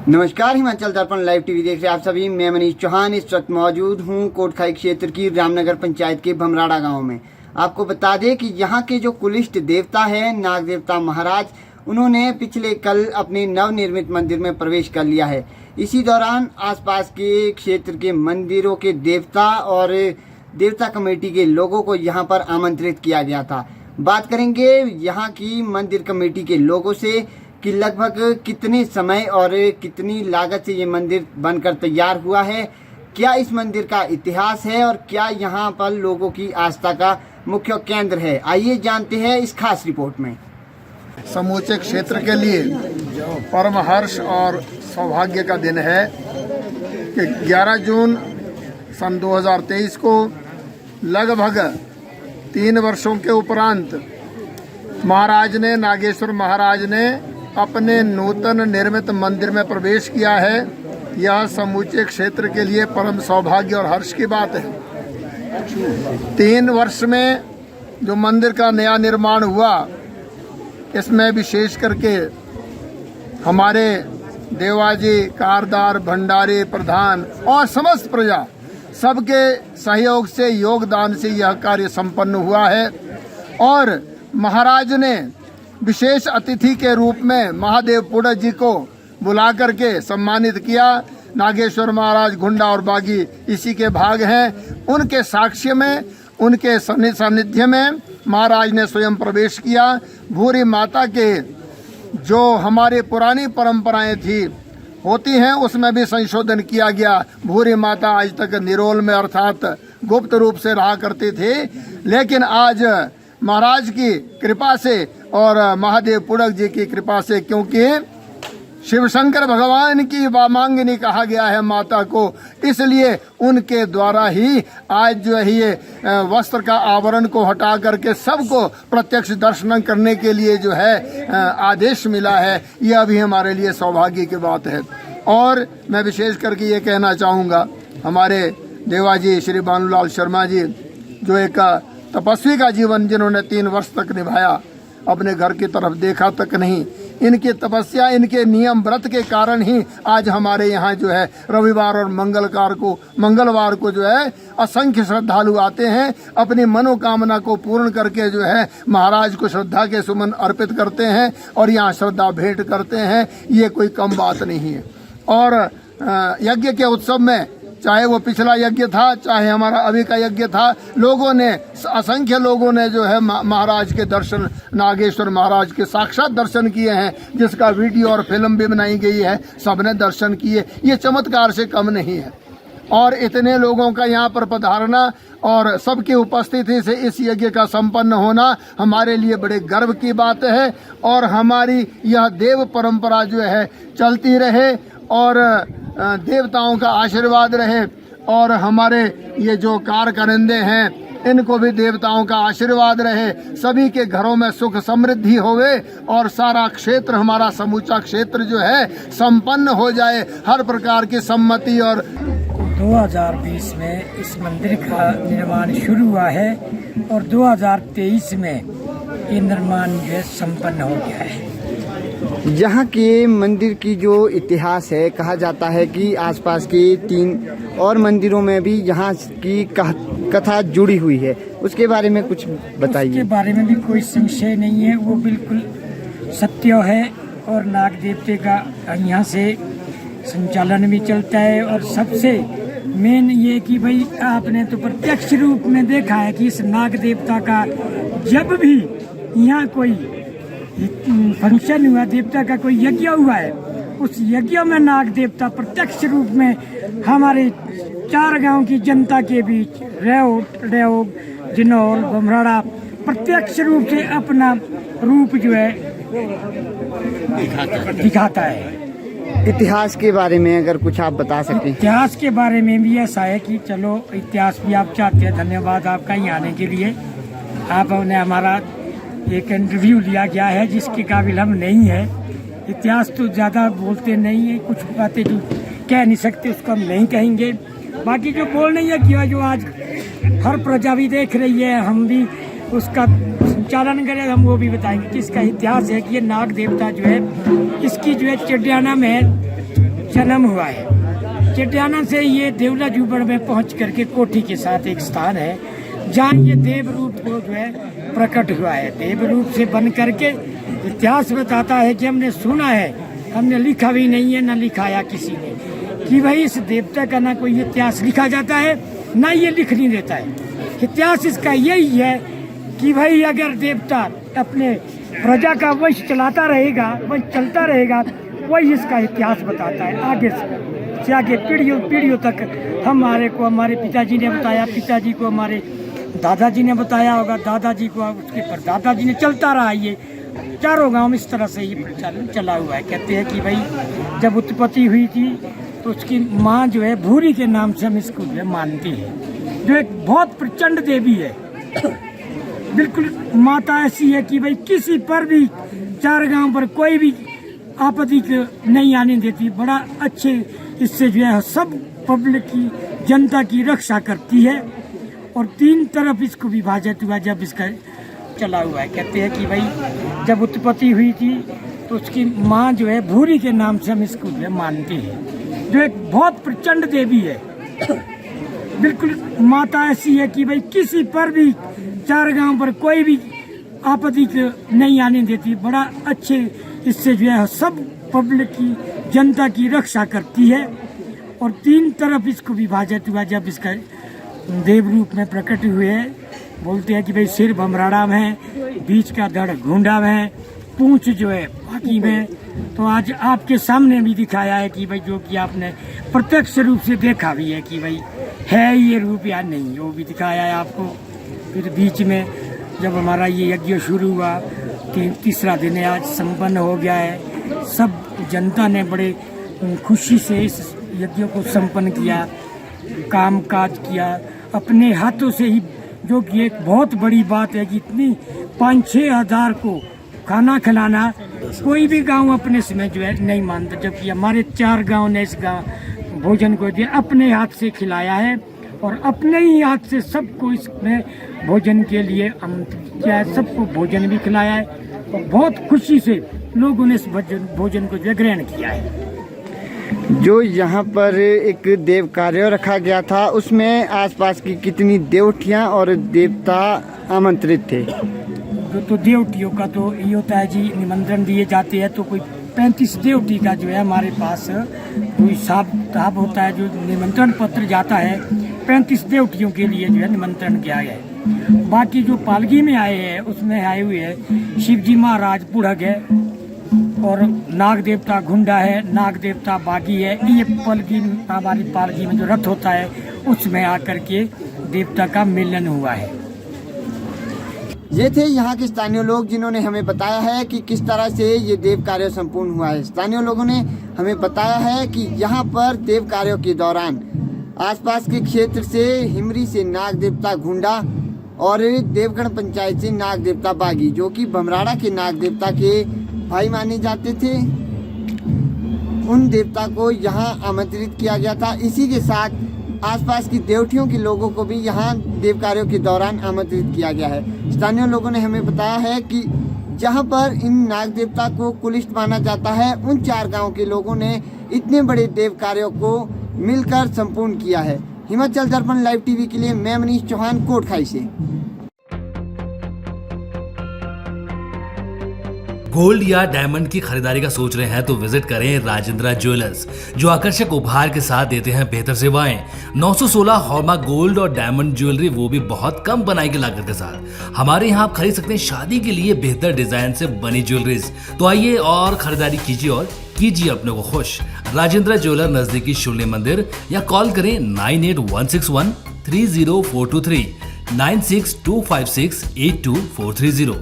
नमस्कार, हिमाचल दर्पण live TV देख रहे आप सभी। मैं मनीष चौहान इस वक्त मौजूद हूं कोटखाई क्षेत्र की रामनगर पंचायत के भमराड़ा गांव में। आपको बता दें कि यहां के जो कुलिष्ट देवता है नाग देवता महाराज, उन्होंने पिछले कल अपने नवनिर्मित मंदिर में प्रवेश कर लिया है। इसी दौरान आसपास के क्षेत्र के मंदिरों के देवता और देवता कमेटी के लोगों को यहां पर आमंत्रित किया गया था। बात करेंगे यहां की मंदिर कमेटी के लोगों से कि लगभग कितने समय और कितनी लागत से ये मंदिर बनकर तैयार हुआ है, क्या इस मंदिर का इतिहास है और क्या यहाँ पर लोगों की आस्था का मुख्य केंद्र है। आइए जानते हैं इस खास रिपोर्ट में। समूचे क्षेत्र के लिए परम हर्ष और सौभाग्य का दिन है कि 11 जून सन 2023 को लगभग 3 वर्षों के उपरांत महाराज ने, नागेश्वर महाराज ने अपने नूतन निर्मित मंदिर में प्रवेश किया है। यह समूचे क्षेत्र के लिए परम सौभाग्य और हर्ष की बात है। 3 वर्ष में जो मंदिर का नया निर्माण हुआ, इसमें विशेष करके हमारे देवाजी, कारदार, भंडारी, प्रधान और समस्त प्रजा सबके सहयोग से, योगदान से यह कार्य संपन्न हुआ है। और महाराज ने विशेष अतिथि के रूप में महादेव पुड़ज जी को बुला करके सम्मानित किया। नागेश्वर महाराज, घुंडा और बागी इसी के भाग हैं। उनके साक्ष्य में, उनके सानिध्य में महाराज ने स्वयं प्रवेश किया। भूरी माता के जो हमारी पुरानी परंपराएं थी होती हैं, उसमें भी संशोधन किया गया। भूरी माता आज तक निरोल में अर्थात गुप्त रूप से रहा करती थी, लेकिन आज महाराज की कृपा से और महादेव पुड़ज जी की कृपा से, क्योंकि शिव शंकर भगवान की वामांगिनी कहा गया है माता को, इसलिए उनके द्वारा ही आज जो है ये वस्त्र का आवरण को हटा करके सबको प्रत्यक्ष दर्शन करने के लिए जो है आदेश मिला है। यह भी हमारे लिए सौभाग्य की बात है। और मैं विशेष करके ये कहना चाहूँगा, हमारे देवाजी श्री भानुलाल शर्मा जी जो एक तपस्वी का जीवन जिन्होंने 3 वर्ष तक निभाया, अपने घर की तरफ देखा तक नहीं, इनकी तपस्या, इनके नियम व्रत के कारण ही आज हमारे यहाँ जो है रविवार और मंगलवार को जो है असंख्य श्रद्धालु आते हैं, अपनी मनोकामना को पूर्ण करके जो है महाराज को श्रद्धा के सुमन अर्पित करते हैं और यहाँ श्रद्धा भेंट करते हैं। ये कोई कम बात नहीं है। और यज्ञ के उत्सव में, चाहे वो पिछला यज्ञ था, चाहे हमारा अभी का यज्ञ था, लोगों ने, असंख्य लोगों ने जो है महाराज के दर्शन, नागेश्वर महाराज के साक्षात दर्शन किए हैं, जिसका वीडियो और फिल्म भी बनाई गई है। सबने दर्शन किए। ये चमत्कार से कम नहीं है। और इतने लोगों का यहाँ पर पधारना और सबकी उपस्थिति से इस यज्ञ का संपन्न होना हमारे लिए बड़े गर्व की बात है। और हमारी यह देव परंपरा जो है चलती रहे और देवताओं का आशीर्वाद रहे, और हमारे ये जो कारकरंदे हैं इनको भी देवताओं का आशीर्वाद रहे। सभी के घरों में सुख समृद्धि होवे और सारा क्षेत्र, हमारा समूचा क्षेत्र जो है संपन्न हो जाए, हर प्रकार की सम्मति। और 2020 में इस मंदिर का निर्माण शुरू हुआ है और 2023 में ये निर्माण जो है संपन्न हो गया है। यहाँ के मंदिर की जो इतिहास है, कहा जाता है कि आसपास के 3 और मंदिरों में भी यहाँ की कथा जुड़ी हुई है। उसके बारे में कुछ बताइए। उसके बारे में भी कोई संशय नहीं है, वो बिल्कुल सत्य है। और नाग देवते का यहाँ से संचालन भी चलता है। और सबसे मेन ये कि भाई आपने तो प्रत्यक्ष रूप में देखा है कि इस नाग देवता का जब भी यहाँ कोई फंक्शन हुआ, देवता का कोई यज्ञ हुआ है, उस यज्ञ में नाग देवता प्रत्यक्ष रूप में हमारे 4 गांव की जनता के बीच, रेओग, जिनौल, भमराड़ा, प्रत्यक्ष रूप से अपना रूप जो है दिखाता है। इतिहास के बारे में अगर कुछ आप बता सकें। इतिहास के बारे में भी ऐसा है कि चलो इतिहास भी आप चाहते हैं, धन्यवाद आपका यहाँ आने के लिए। आपने हमारा एक इंटरव्यू लिया गया है जिसके काबिल हम नहीं है। इतिहास तो ज़्यादा बोलते नहीं है, कुछ बातें जो कह नहीं सकते उसको हम नहीं कहेंगे। बाकी जो बोलने है किया, जो आज हर प्रजा भी देख रही है, हम भी उसका संचालन करें, हम वो भी बताएंगे कि इसका इतिहास है कि ये नाग देवता जो है, इसकी जो है चिड़ियाना में जन्म हुआ है। चटियाना से ये देवला जुबड़ में पहुंच करके कोठी के साथ एक स्थान है जहाँ ये देव रूप को जो है प्रकट हुआ है। देव रूप से बन करके इतिहास बताता है कि हमने सुना है, हमने लिखा भी नहीं है, न लिखाया किसी ने, कि भाई इस देवता का ना कोई इतिहास लिखा जाता है ना ये लिखने देता है। इतिहास इसका यही है कि भाई अगर देवता अपने प्रजा का वंश चलाता रहेगा, वंश चलता रहेगा, वही इसका इतिहास बताता है। आगे से आगे पीढ़ियों तक हमारे पिताजी ने बताया, पिताजी को हमारे दादाजी ने बताया होगा, दादाजी को उसके परदादाजी ने, चलता रहा ये चारों गांव में इस तरह से ये प्रचलन चला हुआ है। कहते हैं कि भाई जब उत्पत्ति हुई थी तो उसकी माँ जो है भूरी के नाम से हम इसको जो है मानते हैं, जो एक बहुत प्रचंड देवी है। बिल्कुल माता ऐसी है कि भाई किसी पर भी चार गांव पर कोई भी आपत्ति नहीं आने देती। बड़ा अच्छे इससे जो है सब पब्लिक की, जनता की रक्षा करती है और तीन तरफ इसको विभाजित हुआ जब इसका चला हुआ है। कहते हैं कि भाई जब उत्पत्ति हुई थी तो उसकी माँ जो है भूरी के नाम से हम इसको जो है मानते हैं, जो एक बहुत प्रचंड देवी है। बिल्कुल माता ऐसी है कि भाई किसी पर भी चार गांव पर कोई भी आपत्ति नहीं आने देती। बड़ा अच्छे इससे जो है सब पब्लिक की, जनता की रक्षा करती है और तीन तरफ इसको विभाजित हुआ जब इसका देव रूप में प्रकट हुए हैं। बोलते हैं कि भाई सिर भमराड़ा में है, बीच का धड़ घुंडा में है, पूंछ जो है बाकी में। तो आज आपके सामने भी दिखाया है कि भाई जो कि आपने प्रत्यक्ष रूप से देखा भी है कि भाई है ये रूप या नहीं, वो भी दिखाया है आपको। फिर बीच में जब हमारा ये यज्ञ शुरू हुआ, तीसरा दिन है आज, संपन्न हो गया है। सब जनता ने बड़े खुशी से इस यज्ञ को संपन्न किया, काम काज किया अपने हाथों से ही, जो कि एक बहुत बड़ी बात है कि इतनी 5-6 हज़ार को खाना खिलाना कोई भी गांव अपने समय जो है नहीं मानता, जबकि हमारे 4 गांव ने इस भोजन को दिया, अपने हाथ से खिलाया है और अपने ही हाथ से सबको इसमें भोजन के लिए आमंत्रित किया है, सबको भोजन भी खिलाया है और बहुत खुशी से लोगों ने इस भोजन को जो ग्रहण किया है। जो यहाँ पर एक देव कार्य रखा गया था उसमें आसपास की कितनी देवटियाँ और देवता आमंत्रित थे? तो देवटियों का तो ये होता है जी, निमंत्रण दिए जाते हैं तो कोई 35 देवटी का जो है हमारे पास कोई साहब होता है, जो निमंत्रण पत्र जाता है 35 देवटियों के लिए जो है निमंत्रण किया गया है। बाकी जो पालकी में आए हैं उसमें आए हुए हैं शिवजी महाराज पुढ़ग है और नाग देवता घुंडा है, नाग देवता बागी है। ये हमारी पालकी में जो रथ होता है उसमें आकर के देवता का मिलन हुआ है। ये थे यहाँ के स्थानीय लोग जिन्होंने हमें बताया है कि किस तरह से ये देव कार्य संपूर्ण हुआ है। स्थानीय लोगों ने हमें बताया है कि यहाँ पर देव कार्यों के दौरान आसपास के क्षेत्र से हिमरी से नाग देवता घुंडा और देवगढ़ पंचायत से नाग देवता बागी, जो कि भमराड़ा के नाग देवता के भाई माने जाते थे, उन देवता को यहाँ आमंत्रित किया गया था। इसी के साथ आसपास की देवटियों के लोगों को भी यहाँ देव कार्यों के दौरान आमंत्रित किया गया है। स्थानीय लोगों ने हमें बताया है कि जहाँ पर इन नाग देवता को कुलिष्ट माना जाता है, उन 4 गांव के लोगों ने इतने बड़े देव कार्यों को मिलकर संपूर्ण किया है। हिमाचल दर्पण लाइव टीवी के लिए मैं मनीष चौहान, कोटखाई से। गोल्ड या डायमंड की खरीदारी का सोच रहे हैं तो विजिट करें राजेंद्रा ज्वेलर्स, जो आकर्षक उपहार के साथ देते हैं बेहतर सेवाएं। 916 हॉलमार्क गोल्ड और डायमंड ज्वेलरी, वो भी बहुत कम बनाई की लागत के साथ। हमारे यहाँ आप खरीद सकते हैं शादी के लिए बेहतर डिजाइन से बनी ज्वेलरीज। तो आइए और खरीदारी कीजिए और कीजिए अपने को खुश। राजेंद्रा ज्वेलर, नजदीकी शून्य मंदिर, या कॉल करें 9816130423 9625682430।